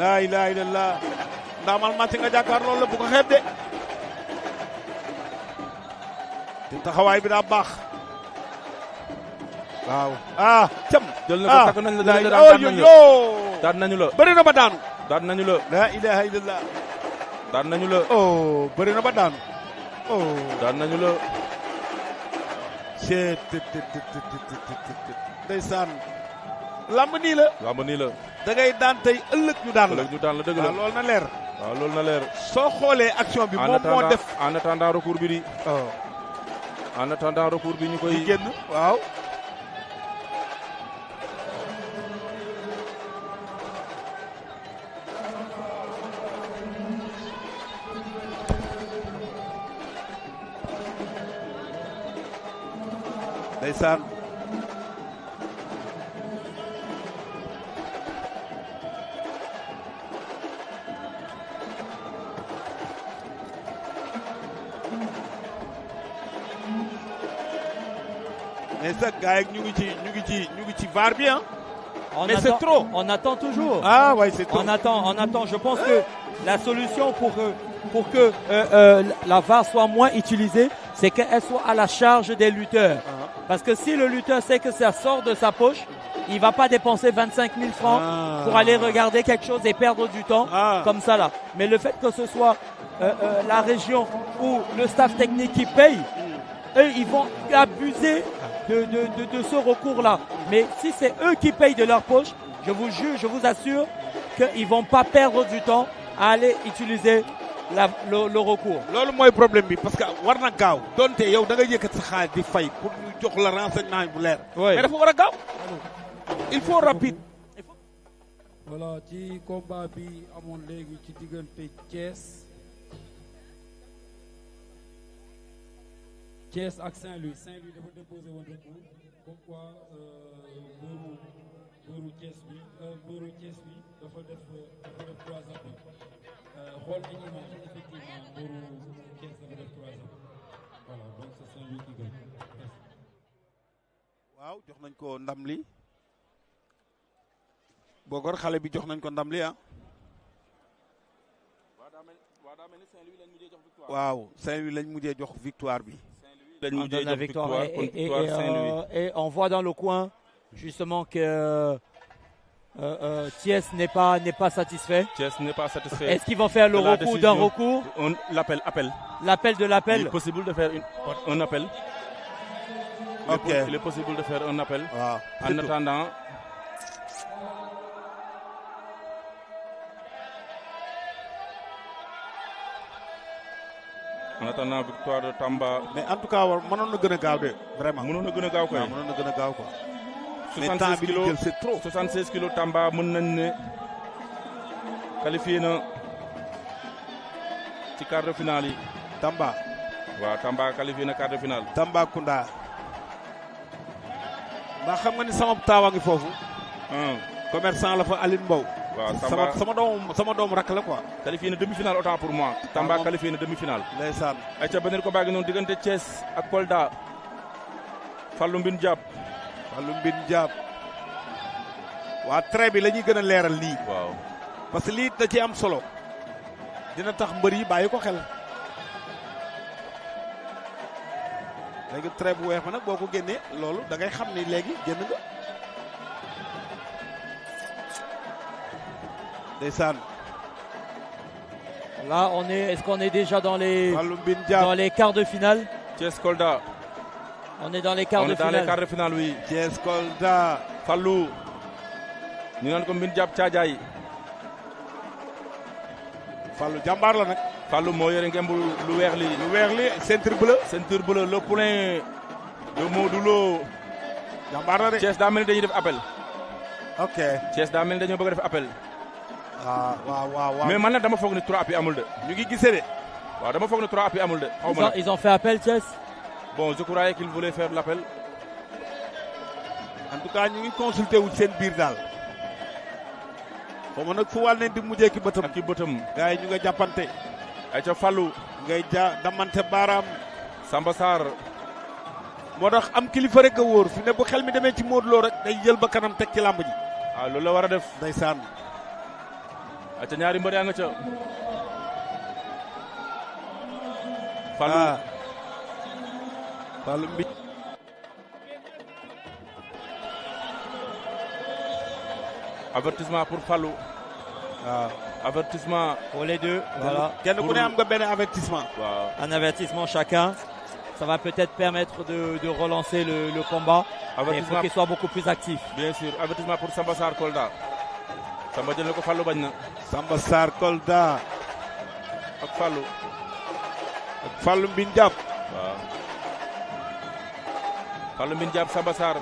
laa ilaaha illallaah ndaamal match nga jàkkaar loolu la bu ko xeeb de te taxawaay bi daa baax waaw cam jël na ko takk nañ la daan nañu la bëri na ba daanu daan nañu la laa ilaaha illallaah daan nañu la bëri na ba daanu daan nañu la ndeysaan lamb nii la da ngay daan tey ëllëg ñu daan la dëgg la loolu na leer waaw loolu na leer soo xoolee action bi moom moo def en attendant recours bi di en attendant recours bi ñu koy génn waaw ndeysaan mais ça gars yi ñu ngi ci VAR bi hein. Mais c'est trop. On attend toujours. Ah ouais, c'est trop. On attend. Je pense que la solution pour que la VAR soit moins utilisée, c'est qu'elle soit à la charge des lutteurs. Parce que si le lutteur sait que ça sort de sa poche, il va pas dépenser 25 000 francs pour aller regarder quelque chose et perdre du temps comme ça là. Mais le fait que ce soit la région ou le staff technique qui paye, eux, ils vont abuser de ce recours-là. Mais si c'est eux qui payent de leur poche, je vous jure, je vous assure qu'ils vont pas perdre du temps à aller utiliser le recours. Loolu mooy problème bi parce que war na gaaw donte yow da nga yëkkat sa xaalis di fay pour ñu jox la renseignement bu leer. mais dafa war a gaaw. il faut rapide. voilà ci combat bi amoon léegi ci diggante Thiès ak Saint-Louis dafa déposé woon recours comme quoi booru Thiès bi dafa def 3 appels xool nañu image effectivement booru Thiès dafa def 3 appels voilà donc c'est Saint-Louis qui gagne. waaw jox nañ ko ndam li Bogor xale bi jox nañ ko ndam li waaw Saint-Louis lañ mujjee jox victoire bi. On donne la victoire et on voit dans le coin justement que Thiès n'est pas satisfait. Thiès n'est pas satisfait. Est-ce qu'ils vont faire le recours d'un recours? L'appel. L'appel de l'appel. Il est possible de faire un appel. Ok. Il est possible de faire un appel. Ah, en attendant. En attendant victoire de Tamba. Mais en tout cas mënoon na gën a gaaw de vraiment. mënoon na gën a gaaw koy. mënoon na gën a gaaw quoi. 76 kilos c'est trop. 76 kilos Tamba mën nañ ne qualifié na ci quart de finale yi. Tamba. waaw Tamba qualifié na quart de finale. Tambacounda. ndax xam nga ni sama taawa ngi foofu. commerçant la fa Aline Mbow. waaw Tamba sama doom rakk la quoi. qualifié na demi-finale autant pour moi. Tamba qualifié na demi-finale. ndeysaan. ay ca beneen ko baa ngi noonu diggante Thiès ak Kolda. Fallou Mbine Diab. waa trait bi la ñuy gën a leeral lii. waaw parce que lii da ci am solo. dina tax mbër yi bàyyi ko xel. léegi trait bu weex ma nag boo ko génnee loolu da ngay xam ni léegi génn nga. ndeysaan. Là, est-ce qu'on est déjà dans les quarts de finale? Thiès Kolda. On est dans les quarts de finale. On est dans les quarts de finale, oui. Thiès Kolda. Fallou. ñu naan ko Mbine Diab Thiadiaye. Fallou jàmbaar la nag. Fallou moo yore ngemb lu weex li. ceinture bleue. ceinture bleue le poulain de Modou Lo. jàmbaar la de. Thiès daa mel ni dañuy def appel. ok. Thiès daa mel ni dañoo bëgg a def appel. waaw. mais man nag dama foog ni 3 appuis amul de. ñu ngi gisee de. waaw dama foog ni 3 appuis amul de. Ils ont fait appel Thiès. Bon, je croyais qu'ils voulaient faire l'appel. En tout cas ñu ngi consulté wu seen biir daal. xaw ma nag fu wàll ne di mujjee ki bëtam. ak ki bëtam. gars yi ñu nga jàppante. ay ca Fallou. ngay damante baaraam. Samba Sarr. moo tax am kilifa rek a wóor fi ne bu xel mi demee ci Modou Lo rek day jël ba kanam teg ci làmb ji. loolu la war a def. ndeysaan. aca ñaari mbër yaa nga ca Fallou Fallou mbi avertissement pour Fallou. waaw avertissement pour les deux. Voilà. kenn ku ne am nga benn avertissement. waaw Un avertissement chacun. Ça va peut-être permettre de relancer le combat. Mais il faut qu'il soit beaucoup plus actif. bien sûr avertissement pour Samba Sarr Kolda. Samba jël na ko Fallou bañ na. Samba Sarr Kolda ak Fallou. ak Fallou Mbine Diap. waaw Fallou Mbine Diap Samba Sarr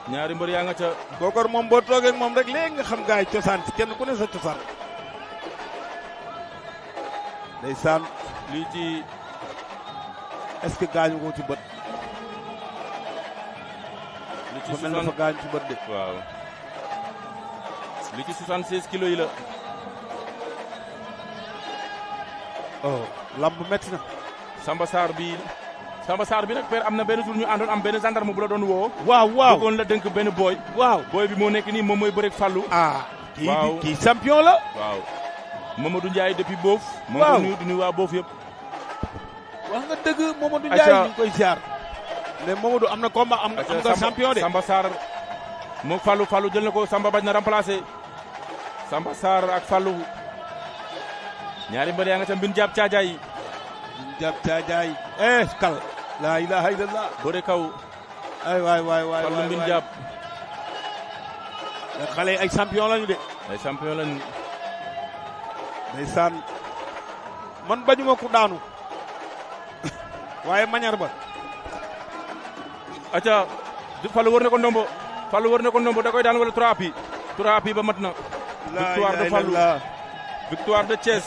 ñaari mbër yaa nga ca. Kokor moom boo toogee ak moom rek léegi nga xam gaay cosaan ci kenn ku ne sa cosaan. ndeysaan lii ci est-ce que gaañu ko ci bët. li ci dafa mel dafa gaañu ci bët de. waaw li ci 76 kilos yi la. oh lamb métti na. Samba Sarr bi nag père am na benn jour ñu àndoon am benn gendarme bu la doon woo. waaw bëggoon la dënk benn booy. waaw booy bi moo nekk nii moom mooy bëreeg Fallou. kii kii champion la. waaw Mamadou Ndiaye depuis Boof. waaw moom du nuyu waa Boof yëpp. wax nga dëgg Mamadou Ndiaye ñu ngi koy ziar. mais Mamadou am na combat am nga champion de. Samba Sarr moom Fallou jël na ko Samba bañ na remplacé. Samba Sarr ak Fallou. ñaari mbër yaa nga ca Mbine Diap Caajaay. Mbine Diap Caajaay. kal. la ilaha illallah. bëre kaw. ay waay Fallou Mbine Diap. xale yi ay champion lañu de. ay champion lañu. ndeysaan man bañuma ku daanu. waaye mañar ba. acca Fallou wër na ko ndombo da koy daan wala 3 appuis. 3 appuis ba mat na. victoire de Fallou victoire de Thiès.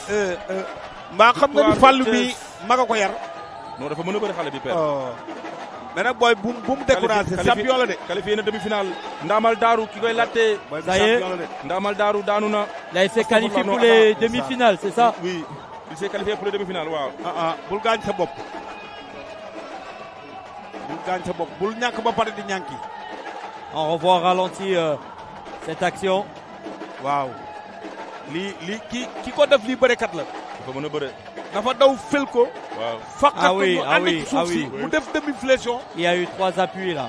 mbaa xam nga ni Fallou bi maga ko yar. non dafa mën a bëri xale bi père. mais nag booy bu mu découragé champion la de. qualifié na demi-finale. Ndaamal Daaru ki koy latte. Ça y est. Ndaamal Daaru daanu na. Là, il s'est qualifié pour les demi-finales, c'est ça? Oui, il s'est qualifié pour les demi-finales, waaw. bul gaañ sa bopp. bul ñàkk ba pare di ñànki. On revoit ralenti cette action. waaw. lii ki ko def lii bërekat la. dafa mën a bëre. dafa daw fël ko. waaw faqat ko mu ànd ci suuf si mu def demi flexion. Il y a eu 3 appuis là.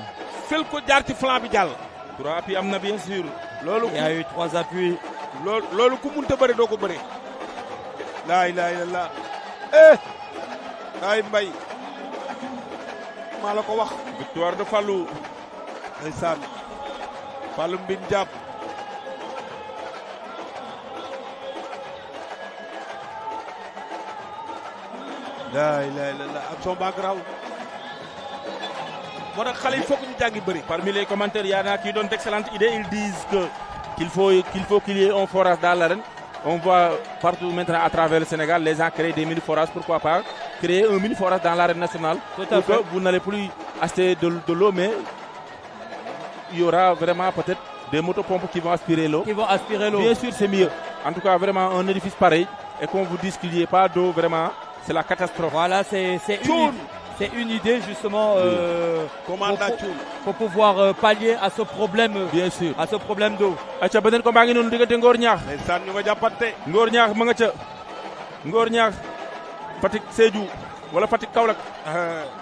fël ko jaar ci flanc bi jàll. 3 appuis am na bien sûr. Il y a eu 3 appuis. loolu ku munta bëre doo ko bëre. laa ilaaha illallaah. ay mbay. maa la ko wax. victoire de Fallou. ndeysaan. Fallou Mbine Diap. laa ilaaha illallaah ak son baa garaaw. moo tax xale yi foog ñu jàngi bëri. Parmi les commentaires, il y en a qui donnent d'excellentes idées. Ils disent qu'il faut qu'il y ait un forage dans l'arène. On voit partout maintenant à travers le Sénégal, les gens créent des mini-forages. Pourquoi pas créer un mini-forage dans l'arène nationale. Tout à fait. Que vous n'allez plus acheter de l'eau, mais il y aura vraiment peut-être des motopompes qui vont aspirer l'eau. Bien sûr, c'est mieux. En tout cas, vraiment, un édifice pareil. Et qu'on vous dise qu'il n'y ait pas d'eau, vraiment, c'est la catastrophe. Voilà, c'est une idée justement pour pouvoir pallier à ce problème. Bien sûr. À ce problème d'eau. Acha benen ko baangi non digënté Ngor Ñaax. ndeysaan ñu nga jàppante. Ngor Ñaax ma nga ca. Ngor Ñaax Fatick Sédhiou wala Fatick Kaolack.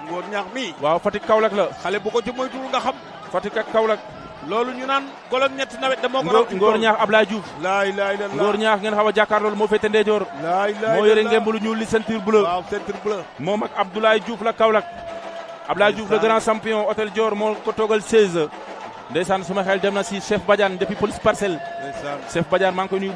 Ngor Ñaax mi. waaw Fatick Kaolack la. xale bu ko ci moytuwul nga xam. Fatick ak Kaolack. loolu ñu naan golog ñetti nawet dama ko raw. Ngor Ñaax Ablaye Diouf. laa ilaaha illallaah. Ngor Ñaax ngeen xaw a jàkkaarlool moo féete ndeyjoor. laa ilaaha moo yore ngemb lu ñuul li ceinture bleue. waaw ceinture bleue. moom ak Abdoulaye Diouf la Kaolack. Abdoulaye Diouf le grand champion hôtel Dior moo ko toogal 16. ndeysaan suma xel dem na si chef Badiane depuis police parcelle. ndeysaan chef Badiane maa ngi koy nuyu